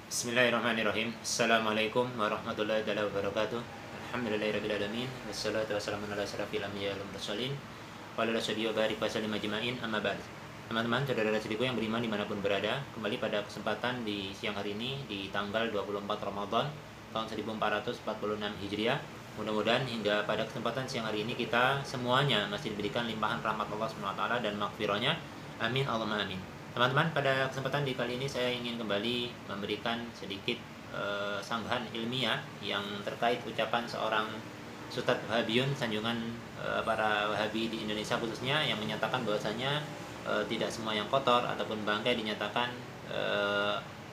Bismillahirrahmanirrahim. Assalamualaikum warahmatullahi wabarakatuh. Alhamdulillahirrahmanirrahim. Wassalatu wassalamu ala asyrafil anbiya'i wal mursalin wa ala alihi wa barik wa sallim ajma'in, amma ba'd. Teman-teman, saudara-saudariku yang beriman dimanapun berada, kembali pada kesempatan di siang hari ini di tanggal 24 Ramadan tahun 1446 Hijriah. Mudah-mudahan hingga pada kesempatan siang hari ini kita semuanya masih diberikan limpahan rahmat Allah SWT dan maghfirahnya. Amin Allahumma amin. Teman-teman, pada kesempatan di kali ini saya ingin kembali memberikan sedikit sanggahan ilmiah yang terkait ucapan seorang Ustadz Wahabiyun, sanjungan para Wahabi di Indonesia khususnya, yang menyatakan bahwasanya tidak semua yang kotor ataupun bangkai dinyatakan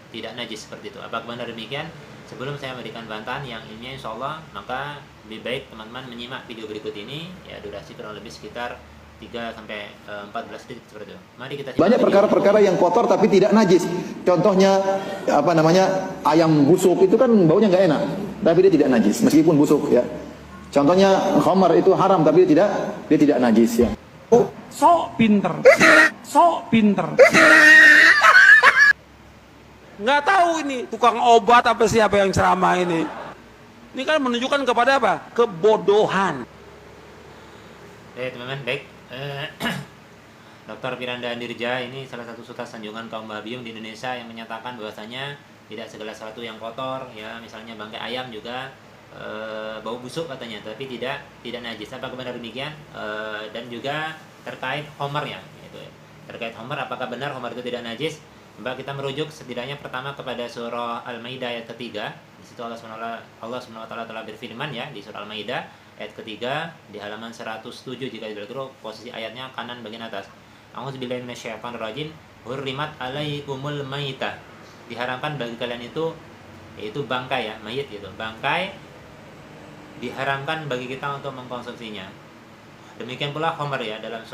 tidak najis seperti itu. Apakah benar demikian? Sebelum saya memberikan bantahan yang ilmiah insya Allah, maka lebih baik teman-teman menyimak video berikut ini, ya durasi kurang lebih sekitar 3-14 detik seperti itu. Mari kita banyak perkara-perkara yang kotor tapi tidak najis. Contohnya ayam busuk itu kan baunya nggak enak, tapi dia tidak najis meskipun busuk ya. Contohnya khamar itu haram tapi dia tidak najis ya. Sok pinter, sok pinter. Nggak tahu ini tukang obat apa siapa yang ceramah ini. Ini kan menunjukkan kepada apa? Kebodohan. Teman-teman, baik. Dr. Piranda Andirja ini salah satu sultan sanjungan kaum Wahabiyun di Indonesia yang menyatakan bahwasanya tidak segala sesuatu yang kotor, ya misalnya bangkai ayam juga bau busuk katanya, tapi tidak najis. Apakah benar demikian? Dan juga terkait homernya, gitu ya. Terkait homer, apakah benar homer itu tidak najis? Mbak, kita merujuk setidaknya pertama kepada surah Al-Maidah ayat ketiga. Di situ Allah SWT telah berfirman ya di surah Al-Maidah ayat ketiga di halaman 107 jika dibalik posisi ayatnya kanan bagian atas. A'udzubillahi minasyaitonir rajim. Hurrimat alaikumul maitah. Diharamkan bagi kalian itu, yaitu bangkai ya, mayit gitu. Bangkai diharamkan bagi kita untuk mengkonsumsinya. Demikian pula khamr ya, dalam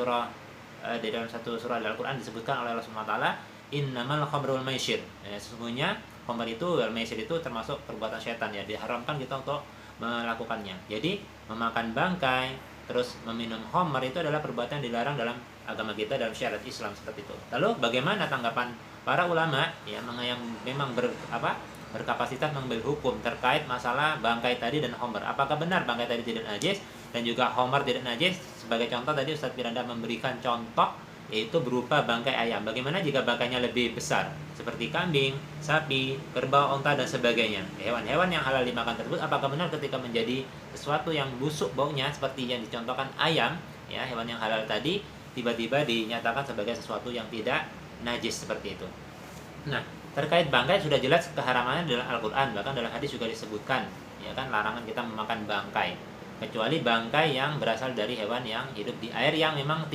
di dalam satu surah Al-Qur'an disebutkan oleh Allah Subhanahu wa taala, innamal khamru wal maisir. Ya, sesungguhnya khamr itu wal maisir itu termasuk perbuatan setan ya, diharamkan kita untuk melakukannya. Jadi memakan bangkai terus meminum khamr itu adalah perbuatan yang dilarang dalam agama kita, dalam syariat Islam seperti itu. Lalu bagaimana tanggapan para ulama ya yang memang berkapasitas mengambil hukum terkait masalah bangkai tadi dan khamr? Apakah benar bangkai tadi tidak najis dan juga khamr tidak najis? Sebagai contoh tadi Ustadz Piranda memberikan contoh, yaitu berupa bangkai ayam. Bagaimana jika bangkainya lebih besar, seperti kambing, sapi, kerbau, onta dan sebagainya? Hewan-hewan yang halal dimakan tersebut apakah benar ketika menjadi sesuatu yang busuk baunya seperti yang dicontohkan ayam, ya hewan yang halal tadi tiba-tiba dinyatakan sebagai sesuatu yang tidak najis seperti itu? Nah, terkait bangkai sudah jelas keharamannya dalam Al-Qur'an, bahkan dalam hadis juga disebutkan, ya kan, larangan kita memakan bangkai, kecuali bangkai yang berasal dari hewan yang hidup di air yang memang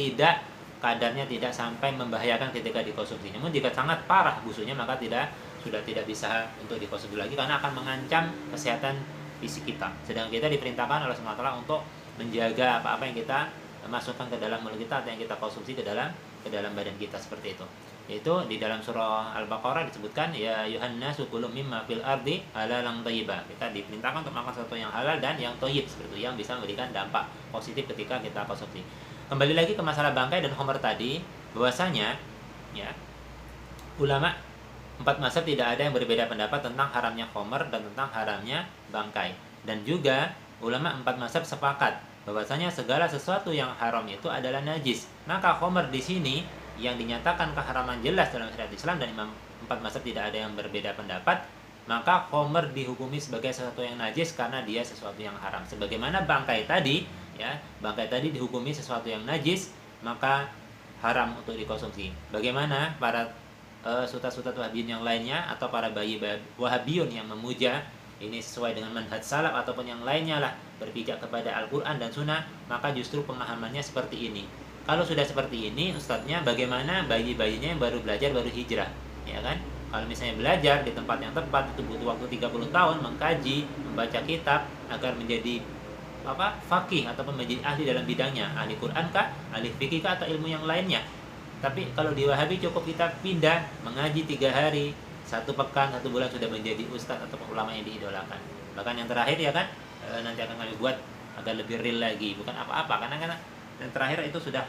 kadarnya tidak sampai membahayakan ketika dikonsumsi. Namun jika sangat parah busuknya maka sudah tidak bisa untuk dikonsumsi lagi karena akan mengancam kesehatan fisik kita. Sedangkan kita diperintahkan oleh Allah SWT untuk menjaga apa-apa yang kita masukkan ke dalam mulut kita atau yang kita konsumsi ke dalam badan kita seperti itu. Yaitu di dalam surah Al-Baqarah disebutkan, ya Yuhannasu kulu mimma fil ardi halalan thayyiba. Kita diperintahkan untuk makan sesuatu yang halal dan yang thayyib seperti itu, yang bisa memberikan dampak positif ketika kita konsumsi. Kembali lagi ke masalah bangkai dan khamr tadi, bahwasanya ya ulama 4 mazhab tidak ada yang berbeda pendapat tentang haramnya khamr dan tentang haramnya bangkai. Dan juga ulama 4 mazhab sepakat bahwasanya segala sesuatu yang haram itu adalah najis. Maka khamr di sini yang dinyatakan keharaman jelas dalam syariat Islam dan imam 4 mazhab tidak ada yang berbeda pendapat, maka khamr dihukumi sebagai sesuatu yang najis karena dia sesuatu yang haram. Sebagaimana bangkai tadi, ya, bangkai tadi dihukumi sesuatu yang najis, maka haram untuk dikonsumsi. Bagaimana para sultan-sultan Wahabiyun yang lainnya atau para bayi Wahabiyun yang memuja ini sesuai dengan manhaj salaf ataupun yang lainnya lah, berpijak kepada Al-Qur'an dan Sunnah, maka justru pemahamannya seperti ini. Kalau sudah seperti ini, ustadznya bagaimana bayi-bayinya yang baru belajar, baru hijrah, ya kan? Kalau misalnya belajar di tempat yang tepat itu butuh waktu 30 tahun mengkaji, membaca kitab agar menjadi faqih ataupun menjadi ahli dalam bidangnya, ahli Quran kah, ahli fikih kah, atau ilmu yang lainnya. Tapi kalau di Wahabi cukup kita pindah mengaji 3 hari, 1 pekan, 1 bulan sudah menjadi ustadz atau ulama yang diidolakan. Bahkan yang terakhir ya kan, nanti akan kami buat agar lebih real lagi, bukan apa-apa, karena yang terakhir itu sudah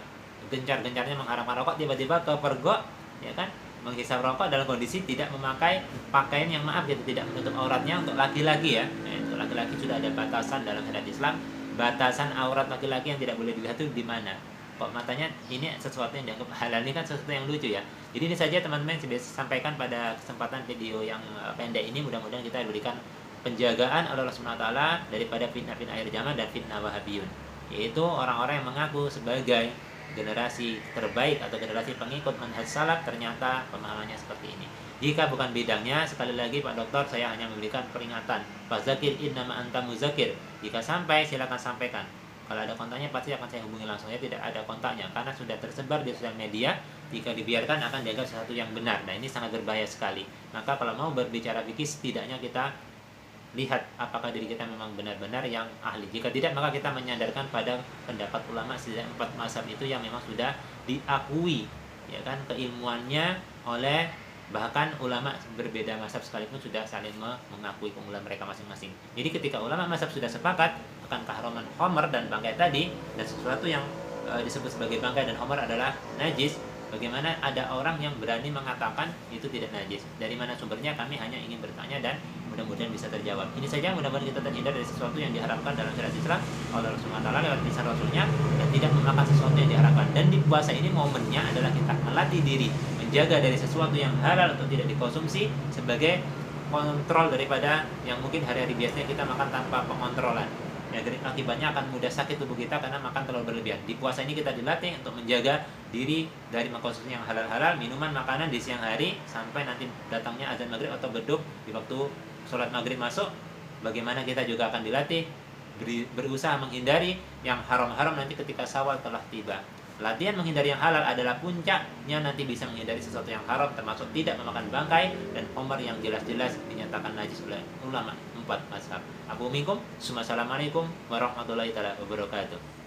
gencar-gencarnya mengharamkan rokok, tiba-tiba ke pergok, ya kan, menghisap rokok dalam kondisi tidak memakai pakaian yang maaf gitu, tidak menutup auratnya untuk laki-laki ya. Untuk laki-laki sudah ada batasan dalam syariat Islam, batasan aurat laki-laki yang tidak boleh dilihat itu di mana. Kok matanya ini sesuatu yang dianggap halal, ini kan sesuatu yang lucu ya. Jadi ini saja teman-teman yang saya sampaikan pada kesempatan video yang pendek ini. Mudah-mudahan kita diberikan penjagaan oleh Allah Subhanahu wa taala daripada fitnah-fitnah akhir zaman dan fitnah Wahabiyun, yaitu orang-orang yang mengaku sebagai generasi terbaik atau generasi pengikut manhaj salaf, ternyata pemahamannya seperti ini. Jika bukan bidangnya, sekali lagi Pak Dokter, saya hanya memberikan peringatan. Fazakir innama anta muzakir. Jika sampai, silakan sampaikan. Kalau ada kontaknya pasti akan saya hubungi langsung. Ya, tidak ada kontaknya karena sudah tersebar di sosial media. Jika dibiarkan akan dianggap sesuatu yang benar. Nah, ini sangat berbahaya sekali. Maka kalau mau berbicara fikih, setidaknya kita lihat apakah diri kita memang benar-benar yang ahli. Jika tidak, maka kita menyandarkan pada pendapat ulama setidaknya 4 mazhab itu yang memang sudah diakui, ya kan, keilmuannya oleh bahkan ulama berbeda mazhab sekalipun sudah saling mengakui keunggulan mereka masing-masing. Jadi ketika ulama mazhab sudah sepakat akan keharaman khamr dan bangkai tadi, dan sesuatu yang disebut sebagai bangkai dan khamr adalah najis, bagaimana ada orang yang berani mengatakan itu tidak najis? Dari mana sumbernya? Kami hanya ingin bertanya dan mudah-mudahan bisa terjawab. Ini saja, mudah-mudahan kita terhindar dari sesuatu yang diharapkan dalam syariat Islam oleh Rasulullah lewat lisan Rasulnya, dan tidak memakan sesuatu yang diharapkan. Dan di puasa ini momennya adalah kita melatih diri menjaga dari sesuatu yang halal untuk tidak dikonsumsi sebagai kontrol daripada yang mungkin hari-hari biasanya kita makan tanpa pengontrolan. Ya, akibatnya akan mudah sakit tubuh kita karena makan terlalu berlebihan. Di puasa ini kita dilatih untuk menjaga diri dari mengkonsumsi yang halal-halal, minuman, makanan di siang hari sampai nanti datangnya azan maghrib atau beduk di waktu sholat maghrib masuk. Bagaimana kita juga akan dilatih berusaha menghindari yang haram-haram nanti ketika Syawal telah tiba. Latihan menghindari yang halal adalah puncaknya nanti bisa menghindari sesuatu yang haram, termasuk tidak memakan bangkai dan khamr yang jelas-jelas dinyatakan najis oleh ulama 4 mazhab. Assalamualaikum warahmatullahi wabarakatuh.